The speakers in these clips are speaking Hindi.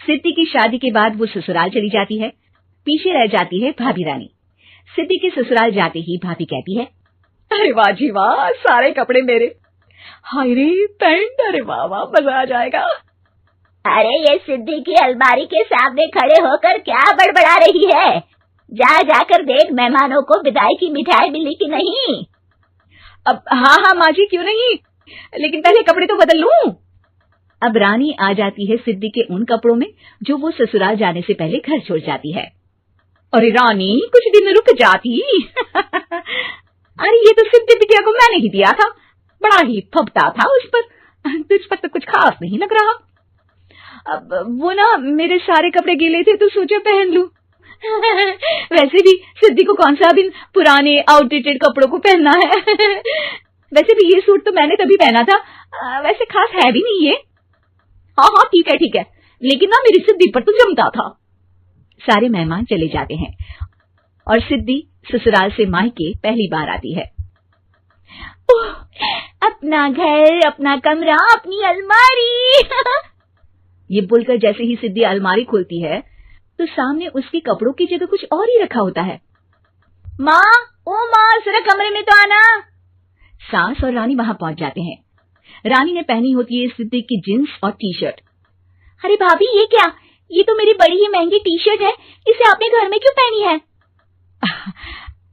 सिद्धि की शादी के बाद वो ससुराल चली जाती है। पीछे रह जाती है भाभी रानी। सिद्धि के ससुराल जाते ही भाभी कहती है, अरे वाह जी वाह, सारे कपड़े मेरे। हाय रे पैंट, अरे वाह वाह, मजा आ जाएगा। अरे ये सिद्धि की अलमारी के सामने खड़े होकर क्या बड़बड़ा रही है? जा जाकर देख मेहमानों को विदाई की मिठाई मिली कि नहीं। अब हाँ माँ जी, क्यों नहीं, लेकिन पहले कपड़े तो बदल लूं। अब रानी आ जाती है सिद्धि के उन कपड़ों में जो वो ससुराल जाने से पहले घर छोड़ जाती है। अरे रानी, कुछ दिन रुक जाती। अरे ये तो सिद्धि बिटिया को मैंने ही दिया था, बड़ा ही फबता था उस पर, तुझ पर तो कुछ खास नहीं लग रहा। अब वो ना मेरे सारे कपड़े गीले थे तो सोचा पहन लूं। वैसे भी सिद्धि को कौन सा अभी पुराने आउटडेटेड कपड़ों को पहनना है। वैसे भी ये सूट तो मैंने तभी पहना था, वैसे खास है भी नहीं ये। हाँ ठीक है, लेकिन ना मेरी सिद्धि पर तो जमता था। सारे मेहमान चले जाते हैं और सिद्धि ससुराल से मायके पहली बार आती है। अपना घर, अपना कमरा, अपनी अलमारी। ये बोलकर जैसे ही सिद्धि अलमारी खोलती है तो सामने उसके कपड़ों की जगह कुछ और ही रखा होता है। माँ, ओ माँ, जरा कमरे में तो आना। सास और रानी वहां पहुंच जाते हैं। रानी ने पहनी होती है सिद्धि की जींस और टी शर्ट। अरे भाभी, ये क्या? ये तो मेरी बड़ी ही महंगी टी शर्ट है, इसे आपने घर में क्यों पहनी है?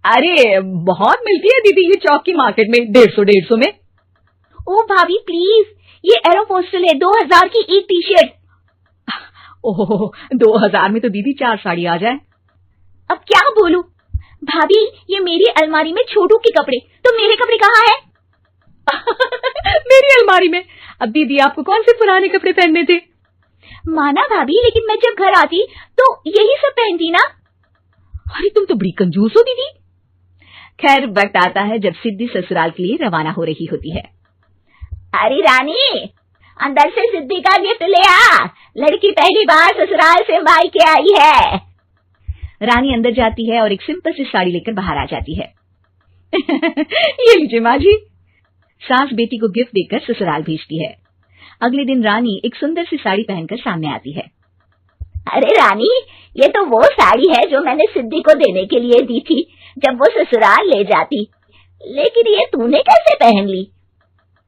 अरे बहुत मिलती है दीदी ये चौक की मार्केट में, 150 में। ओ भाभी प्लीज, ये एरोपोस्टल है, 2000 की एक टी शर्ट। ओह, 2000 में तो दीदी 4 साड़ी आ जाए। अब क्या बोलूं? भाभी, ये मेरी अलमारी में छोटू के कपड़े, तो मेरे कपड़े कहाँ हैं? मेरी अलमारी में? अब दीदी आपको कौन से पुराने कपड़े पहनने थे? माना भाभी, लेकिन मैं जब घर आती तो यही सब पहनती ना। अरे तुम तो बड़ी कंजूस हो दीदी। खैर वक्त आता है जब सिद्धि ससुराल के लिए रवाना हो रही होती है। अरे रानी, अंदर से सिद्धि का गिफ्ट ले आ, लड़की पहली बार ससुराल से मायके आई है। रानी अंदर जाती है और एक सिंपल सी साड़ी लेकर बाहर आ जाती है। ये लीजिए माँ जी। सास बेटी को गिफ्ट देकर ससुराल भेजती है। अगले दिन रानी एक सुंदर सी साड़ी पहनकर सामने आती है। अरे रानी, ये तो वो साड़ी है जो मैंने सिद्धि को देने के लिए दी थी जब वो ससुराल ले जाती, लेकिन ये तूने कैसे पहन ली?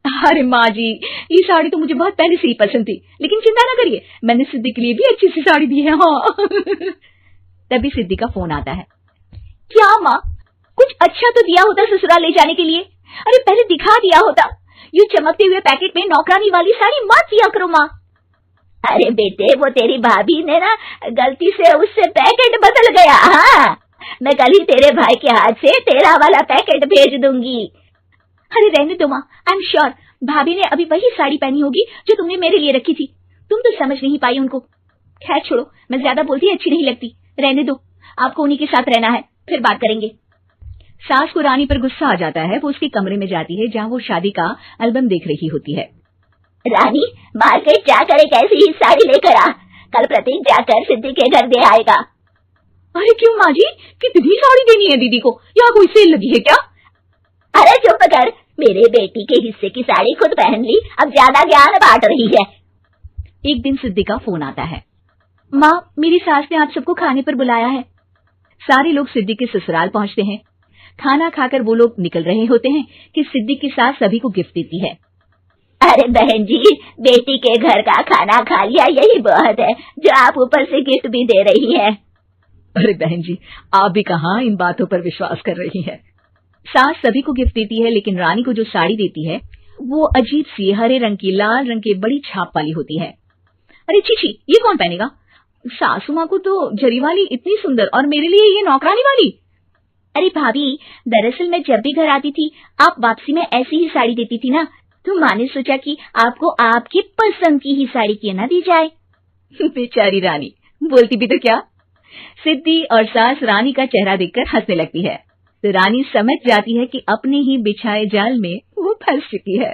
अरे माँ जी, ये साड़ी तो मुझे बहुत पहले से ही पसंद थी, लेकिन चिंता ना करिए, मैंने सिद्धि के लिए भी अच्छी सी साड़ी दी है। हाँ। तभी सिद्धि का फोन आता है। क्या माँ, कुछ अच्छा तो दिया होता ससुराल ले जाने के लिए, अरे पहले दिखा दिया होता। यूं चमकते हुए पैकेट में नौकरानी वाली साड़ी मत दिया करो माँ। अरे बेटे, वो तेरी भाभी ने ना गलती से उससे पैकेट बदल गया। हाँ, मैं कल ही तेरे भाई के हाथ से तेरा वाला पैकेट भेज दूंगी। अरे रहने दो माँ, आई एम श्योर भाभी ने अभी वही साड़ी पहनी होगी जो तुमने मेरे लिए रखी थी, तुम तो समझ नहीं पाई उनको। खैर छोड़ो, मैं ज्यादा बोलती अच्छी नहीं लगती, रहने दो, आपको उन्हीं के साथ रहना है, फिर बात करेंगे। सास को रानी पर गुस्सा आ जाता है। वो उसके कमरे में जाती है जहाँ वो शादी का एल्बम देख रही होती है। रानी, मार्केट जाकर एक ऐसी ही साड़ी लेकर आ, कल प्रतीक जाकर सिद्धि के घर दे आएगा। अरे क्यों माँ जी, कितनी साड़ी देनी है दीदी को, यहाँ कोई सेल लगी है क्या? अरे चुप कर, मेरे बेटी के हिस्से की साड़ी खुद पहन ली, अब ज्यादा ज्ञान बांट रही है। एक दिन सिद्धि का फोन आता है। माँ, मेरी सास ने आप सबको खाने पर बुलाया है। सारे लोग सिद्धि के ससुराल पहुँचते हैं। खाना खाकर वो लोग निकल रहे होते हैं कि सिद्धि की सास सभी को गिफ्ट देती है। अरे बहन जी, बेटी के घर का खाना खा लिया, यही बहुत है जो आप ऊपर से गिफ्ट भी दे रही है। अरे बहन जी, आप भी कहाँ इन बातों पर विश्वास कर रही है। सास सभी को गिफ्ट देती है, लेकिन रानी को जो साड़ी देती है वो अजीब सी हरे रंग की, लाल रंग की बड़ी छाप वाली होती है। अरे छी, ये कौन पहनेगा? सासू माँ को तो जरी वाली इतनी सुंदर, और मेरे लिए ये नौकरानी वाली। अरे भाभी, दरअसल मैं जब भी घर आती थी आप वापसी में ऐसी ही साड़ी देती थी ना, तो माँ ने सोचा कि आपको आपकी पसंद की ही साड़ी क्यों ना दी जाए। बेचारी रानी, बोलती भी तो क्या। सिद्धि और सास रानी का चेहरा देखकर हंसने लगती है, तो रानी समझ जाती है कि अपने ही बिछाए जाल में वो फंस चुकी है।